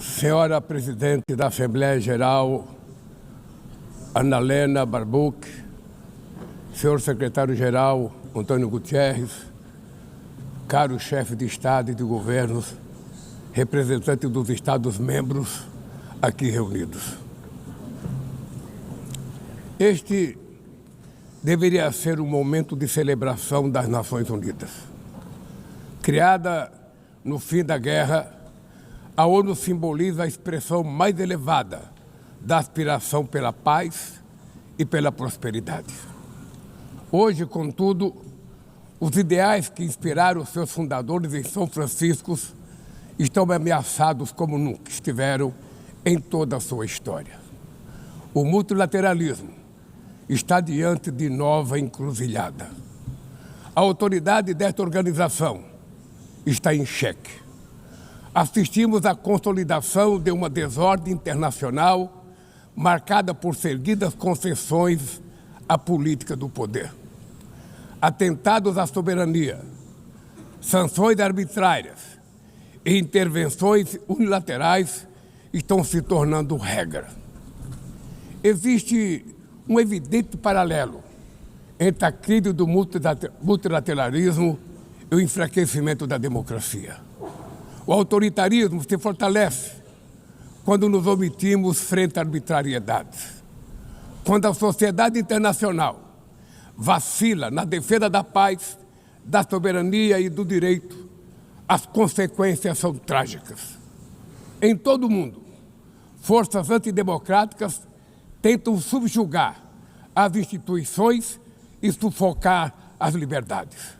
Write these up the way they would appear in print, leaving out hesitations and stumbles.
Senhora Presidente da Assembleia Geral, Ana Helena Barbuch, senhor Secretário-Geral, Antônio Gutierrez, caro chefe de Estado e de governos, representantes dos Estados-membros aqui reunidos. Este deveria ser um momento de celebração das Nações Unidas. Criada no fim da guerra, a ONU simboliza a expressão mais elevada da aspiração pela paz e pela prosperidade. Hoje, contudo, os ideais que inspiraram seus fundadores em São Francisco estão ameaçados como nunca estiveram em toda a sua história. O multilateralismo está diante de nova encruzilhada. A autoridade desta organização está em xeque. Assistimos à consolidação de uma desordem internacional marcada por seguidas concessões à política do poder. Atentados à soberania, sanções arbitrárias e intervenções unilaterais estão se tornando regra. Existe um evidente paralelo entre a crise do multilateralismo e o enfraquecimento da democracia. O autoritarismo se fortalece quando nos omitimos frente a arbitrariedades. Quando a sociedade internacional vacila na defesa da paz, da soberania e do direito, as consequências são trágicas. Em todo o mundo, forças antidemocráticas tentam subjugar as instituições e sufocar as liberdades.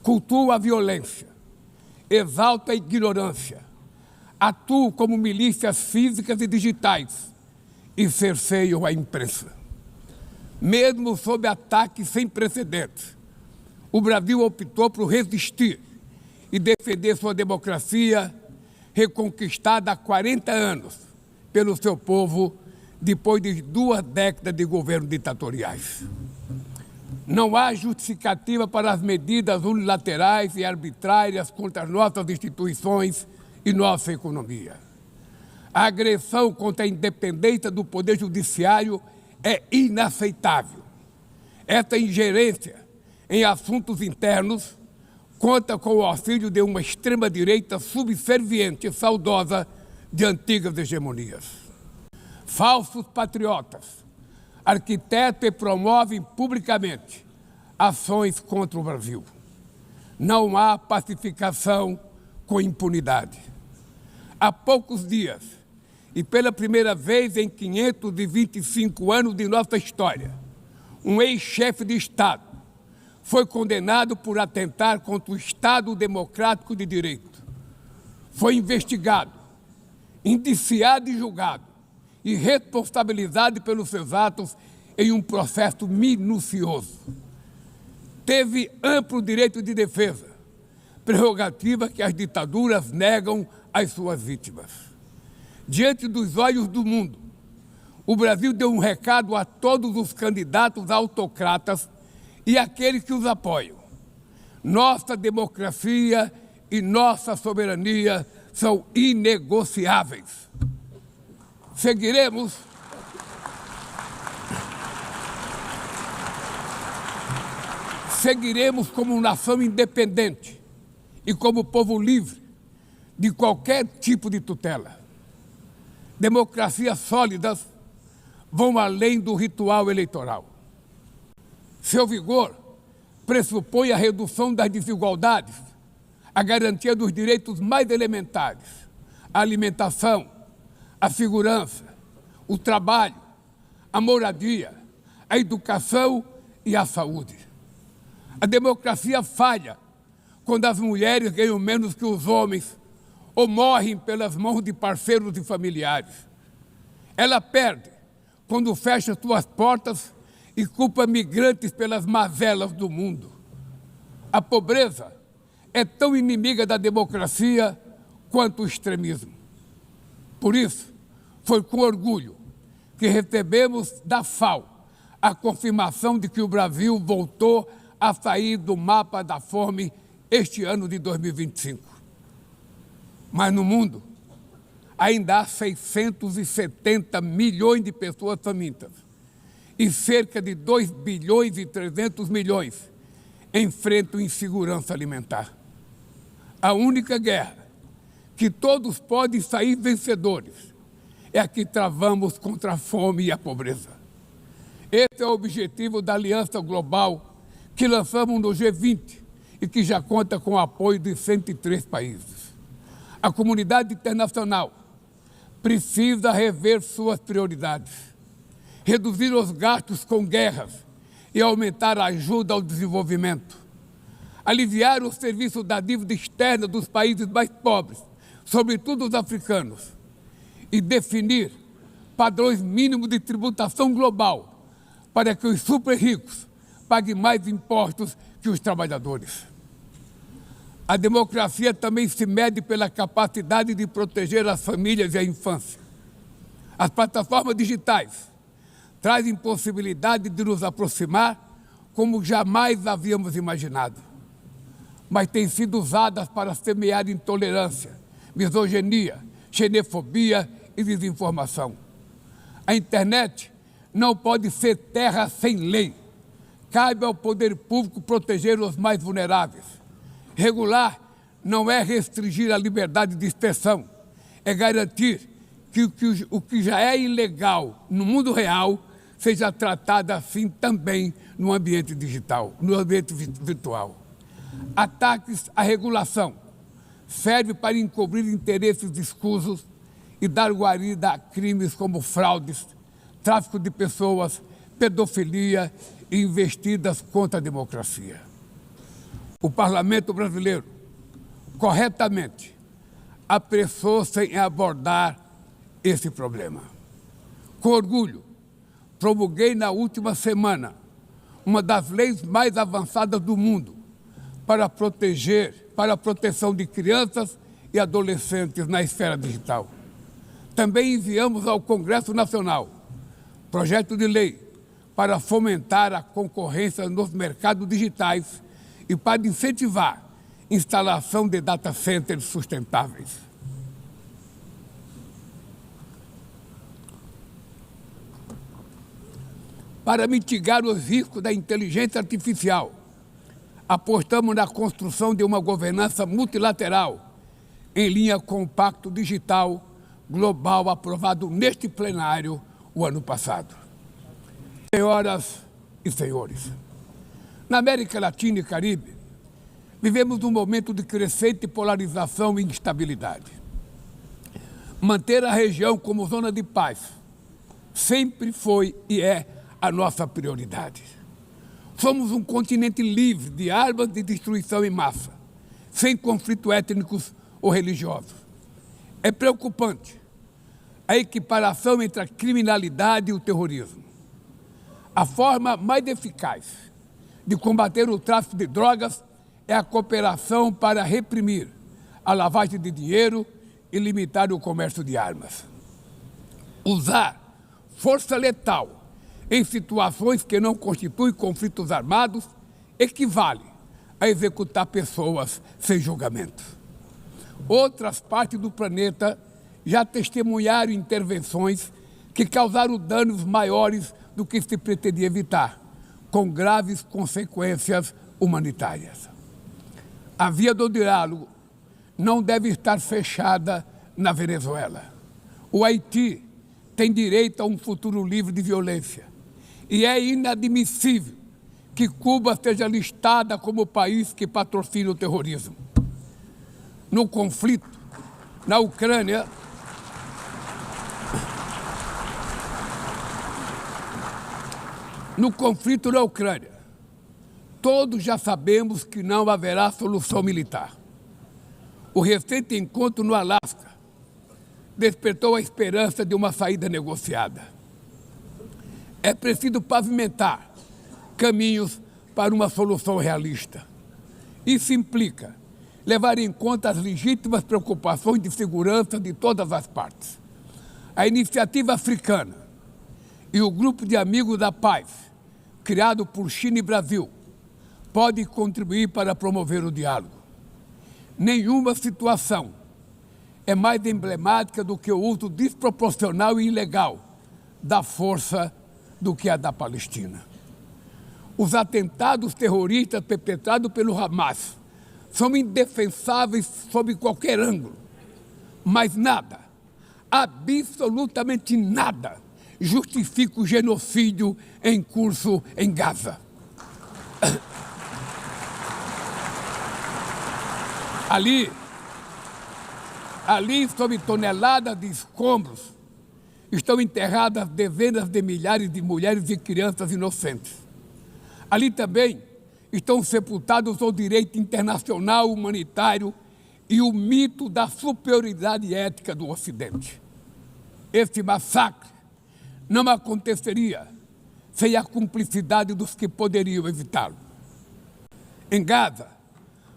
Cultuam a violência, exaltam a ignorância, atuam como milícias físicas e digitais e cerceiam a imprensa. Mesmo sob ataques sem precedentes, o Brasil optou por resistir e defender sua democracia, reconquistada há 40 anos pelo seu povo, depois de 2 décadas de governos ditatoriais. Não há justificativa para as medidas unilaterais e arbitrárias contra as nossas instituições e nossa economia. A agressão contra a independência do Poder Judiciário é inaceitável. Esta ingerência em assuntos internos conta com o auxílio de uma extrema-direita subserviente e saudosa de antigas hegemonias. Falsos patriotas arquitetam e promovem publicamente ações contra o Brasil. Não há pacificação com impunidade. Há poucos dias, e pela primeira vez em 525 anos de nossa história, um ex-chefe de Estado foi condenado por atentar contra o Estado Democrático de Direito. Foi investigado, indiciado e julgado, e responsabilizado pelos seus atos em um processo minucioso. Teve amplo direito de defesa, prerrogativa que as ditaduras negam às suas vítimas. Diante dos olhos do mundo, o Brasil deu um recado a todos os candidatos autocratas e àqueles que os apoiam. Nossa democracia e nossa soberania são inegociáveis. Seguiremos como nação independente e como povo livre de qualquer tipo de tutela. Democracias sólidas vão além do ritual eleitoral. Seu vigor pressupõe a redução das desigualdades, a garantia dos direitos mais elementares, a alimentação, a segurança, o trabalho, a moradia, a educação e a saúde. A democracia falha quando as mulheres ganham menos que os homens ou morrem pelas mãos de parceiros e familiares. Ela perde quando fecha suas portas e culpa migrantes pelas mazelas do mundo. A pobreza é tão inimiga da democracia quanto o extremismo. Por isso, foi com orgulho que recebemos da FAO a confirmação de que o Brasil voltou a sair do mapa da fome este ano de 2025. Mas no mundo, ainda há 670 milhões de pessoas famintas e cerca de 2 bilhões e 300 milhões enfrentam insegurança alimentar. A única guerra que todos podem sair vencedores é a que travamos contra a fome e a pobreza. Esse é o objetivo da Aliança Global que lançamos no G20 e que já conta com o apoio de 103 países. A comunidade internacional precisa rever suas prioridades, reduzir os gastos com guerras e aumentar a ajuda ao desenvolvimento, aliviar o serviço da dívida externa dos países mais pobres, sobretudo os africanos, e definir padrões mínimos de tributação global para que os super ricos paguem mais impostos que os trabalhadores. A democracia também se mede pela capacidade de proteger as famílias e a infância. As plataformas digitais trazem possibilidade de nos aproximar como jamais havíamos imaginado, mas têm sido usadas para semear intolerância, misoginia, xenofobia e desinformação. A internet não pode ser terra sem lei. Cabe ao poder público proteger os mais vulneráveis. Regular não é restringir a liberdade de expressão, é garantir que o que já é ilegal no mundo real seja tratado assim também no ambiente digital, no ambiente virtual. Ataques à regulação servem para encobrir interesses escusos e dar guarida a crimes como fraudes, tráfico de pessoas, pedofilia e investidas contra a democracia. O Parlamento brasileiro, corretamente, apressou-se em abordar esse problema. Com orgulho, promulguei na última semana uma das leis mais avançadas do mundo para a proteção de crianças e adolescentes na esfera digital. Também enviamos ao Congresso Nacional projeto de lei para fomentar a concorrência nos mercados digitais e para incentivar a instalação de data centers sustentáveis. Para mitigar os riscos da inteligência artificial, apostamos na construção de uma governança multilateral em linha com o Pacto Digital Global aprovado neste plenário o ano passado. Senhoras e senhores, na América Latina e Caribe, vivemos um momento de crescente polarização e instabilidade. Manter a região como zona de paz sempre foi e é a nossa prioridade. Somos um continente livre de armas de destruição em massa, sem conflitos étnicos ou religiosos. É preocupante a equiparação entre a criminalidade e o terrorismo. A forma mais eficaz de combater o tráfico de drogas é a cooperação para reprimir a lavagem de dinheiro e limitar o comércio de armas. Usar força letal em situações que não constituem conflitos armados equivale a executar pessoas sem julgamento. Outras partes do planeta já testemunharam intervenções que causaram danos maiores do que se pretendia evitar, com graves consequências humanitárias. A via do diálogo não deve estar fechada na Venezuela. O Haiti tem direito a um futuro livre de violência e é inadmissível que Cuba seja listada como país que patrocina o terrorismo. No conflito na Ucrânia, todos já sabemos que não haverá solução militar. O recente encontro no Alasca despertou a esperança de uma saída negociada. É preciso pavimentar caminhos para uma solução realista. Isso implica levar em conta as legítimas preocupações de segurança de todas as partes. A Iniciativa Africana e o Grupo de Amigos da Paz, criado por China e Brasil, podem contribuir para promover o diálogo. Nenhuma situação é mais emblemática do que o uso desproporcional e ilegal da força do que a da Palestina. Os atentados terroristas perpetrados pelo Hamas são indefensáveis sob qualquer ângulo, mas nada, absolutamente nada, justifica o genocídio em curso em Gaza. Ali, sob toneladas de escombros, estão enterradas dezenas de milhares de mulheres e crianças inocentes. Ali também estão sepultados o direito internacional humanitário e o mito da superioridade ética do Ocidente. Esse massacre não aconteceria sem a cumplicidade dos que poderiam evitá-lo. Em Gaza,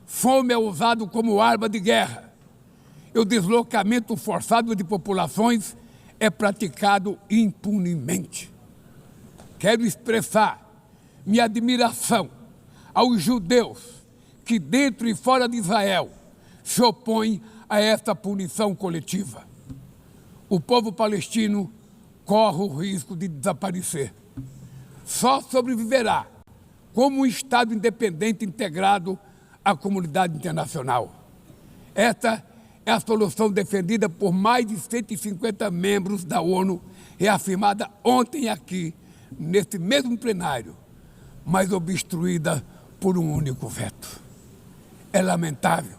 fome é usado como arma de guerra e o deslocamento forçado de populações é praticado impunemente. Quero expressar minha admiração aos judeus que, dentro e fora de Israel, se opõem a esta punição coletiva. O povo palestino corre o risco de desaparecer. Só sobreviverá como um Estado independente integrado à comunidade internacional. Esta é a solução defendida por mais de 150 membros da ONU, reafirmada ontem aqui, neste mesmo plenário, mas obstruída por um único veto. É lamentável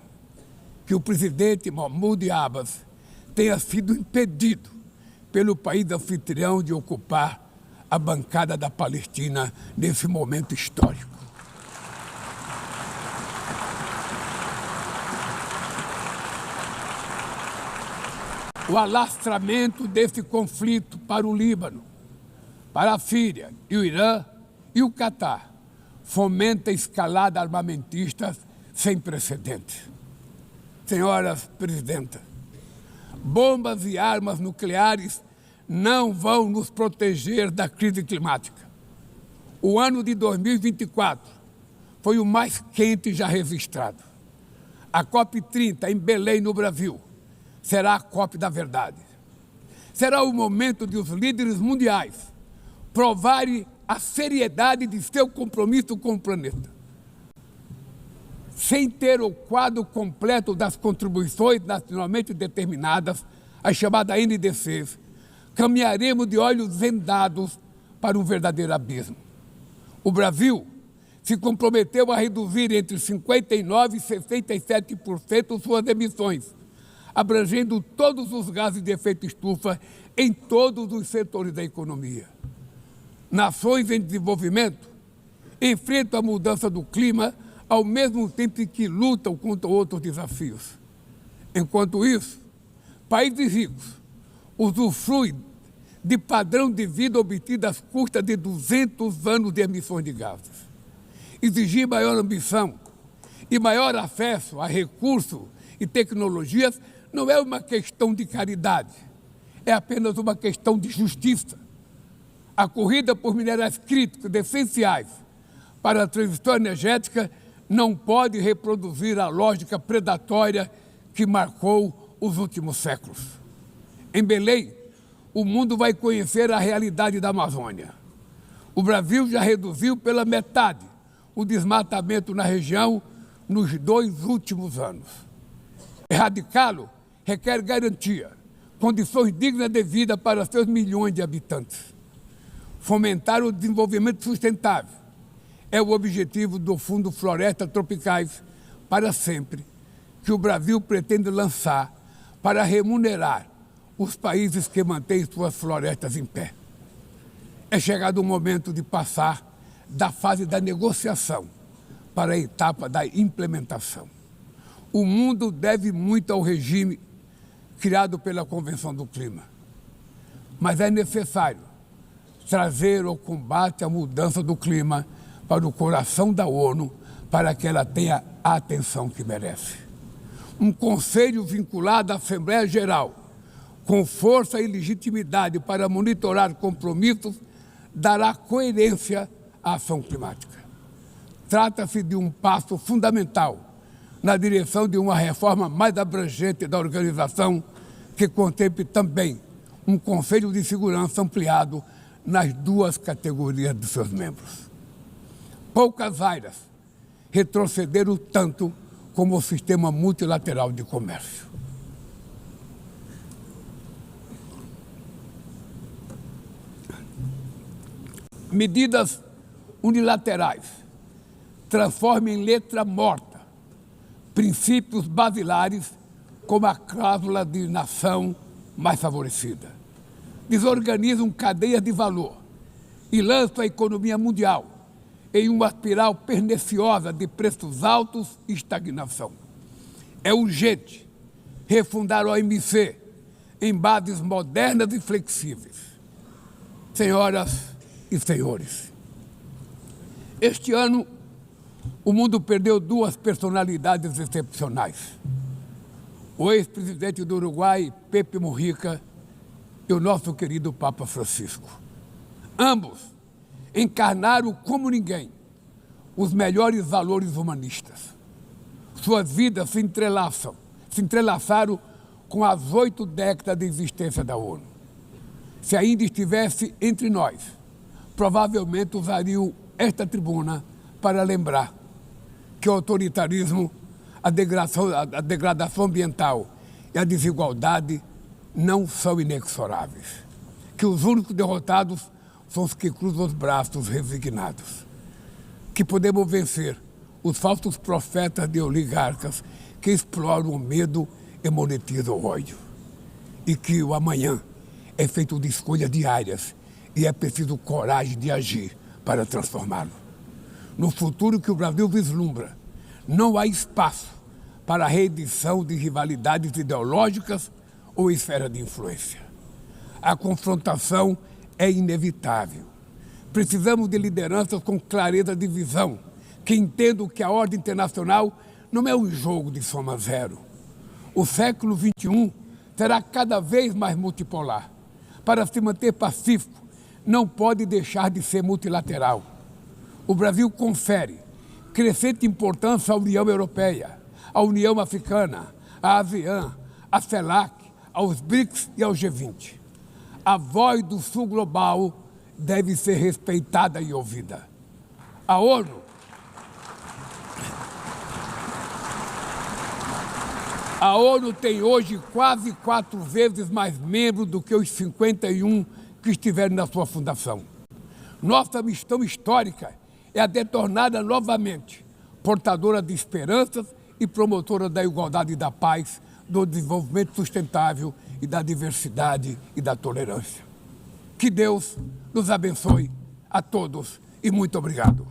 que o presidente Mahmoud Abbas tenha sido impedido pelo país anfitrião de ocupar a bancada da Palestina nesse momento histórico. O alastramento desse conflito para o Líbano, para a Síria e o Irã e o Catar fomenta a escalada armamentista sem precedentes. Senhoras presidentas, bombas e armas nucleares não vão nos proteger da crise climática. O ano de 2024 foi o mais quente já registrado. A COP30 em Belém, no Brasil, será a COP da verdade. Será o momento de os líderes mundiais provarem a seriedade de seu compromisso com o planeta. Sem ter o quadro completo das contribuições nacionalmente determinadas, as chamadas NDCs, caminharemos de olhos vendados para um verdadeiro abismo. O Brasil se comprometeu a reduzir entre 59% e 67% suas emissões, abrangendo todos os gases de efeito estufa em todos os setores da economia. Nações em desenvolvimento enfrentam a mudança do clima ao mesmo tempo que lutam contra outros desafios. Enquanto isso, países ricos usufruem de padrão de vida obtido às custas de 200 anos de emissões de gases. Exigir maior ambição e maior acesso a recursos e tecnologias não é uma questão de caridade, é apenas uma questão de justiça. A corrida por minerais críticos essenciais para a transição energética não pode reproduzir a lógica predatória que marcou os últimos séculos. Em Belém, o mundo vai conhecer a realidade da Amazônia. O Brasil já reduziu pela metade o desmatamento na região nos 2 últimos anos. Erradicá-lo requer garantia, condições dignas de vida para seus milhões de habitantes. Fomentar o desenvolvimento sustentável é o objetivo do Fundo Florestas Tropicais para Sempre, que o Brasil pretende lançar para remunerar os países que mantêm suas florestas em pé. É chegado o momento de passar da fase da negociação para a etapa da implementação. O mundo deve muito ao regime criado pela Convenção do Clima, mas é necessário trazer o combate à mudança do clima para o coração da ONU, para que ela tenha a atenção que merece. Um conselho vinculado à Assembleia Geral, com força e legitimidade para monitorar compromissos, dará coerência à ação climática. Trata-se de um passo fundamental na direção de uma reforma mais abrangente da organização, que contemple também um Conselho de Segurança ampliado nas duas categorias de seus membros. Poucas áreas retrocederam tanto como o sistema multilateral de comércio. Medidas unilaterais transformam em letra morta princípios basilares como a cláusula de nação mais favorecida. Desorganizam cadeias de valor e lançam a economia mundial em uma espiral perniciosa de preços altos e estagnação. É urgente refundar a OMC em bases modernas e flexíveis. Senhoras e senhores, este ano o mundo perdeu duas personalidades excepcionais. O ex-presidente do Uruguai, Pepe Mujica, e o nosso querido Papa Francisco. Ambos encarnaram como ninguém os melhores valores humanistas. Suas vidas se entrelaçaram com as 8 décadas de existência da ONU. Se ainda estivesse entre nós, provavelmente usariam esta tribuna para lembrar que o autoritarismo, a degradação ambiental e a desigualdade não são inexoráveis. Que os únicos derrotados são os que cruzam os braços resignados. Que podemos vencer os falsos profetas de oligarcas que exploram o medo e monetizam o ódio. E que o amanhã é feito de escolhas diárias e é preciso coragem de agir para transformá-lo. No futuro que o Brasil vislumbra, não há espaço para a reedição de rivalidades ideológicas ou esfera de influência. A confrontação é inevitável. Precisamos de lideranças com clareza de visão, que entendam que a ordem internacional não é um jogo de soma zero. O século XXI será cada vez mais multipolar. Para se manter pacífico, não pode deixar de ser multilateral. O Brasil confere crescente importância à União Europeia, à União Africana, à ASEAN, à CELAC, aos BRICS e ao G20. A voz do Sul global deve ser respeitada e ouvida. A ONU tem hoje quase 4 vezes mais membros do que os 51 que estiveram na sua fundação. Nossa missão histórica é a de torná-la novamente portadora de esperanças e promotora da igualdade e da paz, do desenvolvimento sustentável e da diversidade e da tolerância. Que Deus nos abençoe a todos e muito obrigado.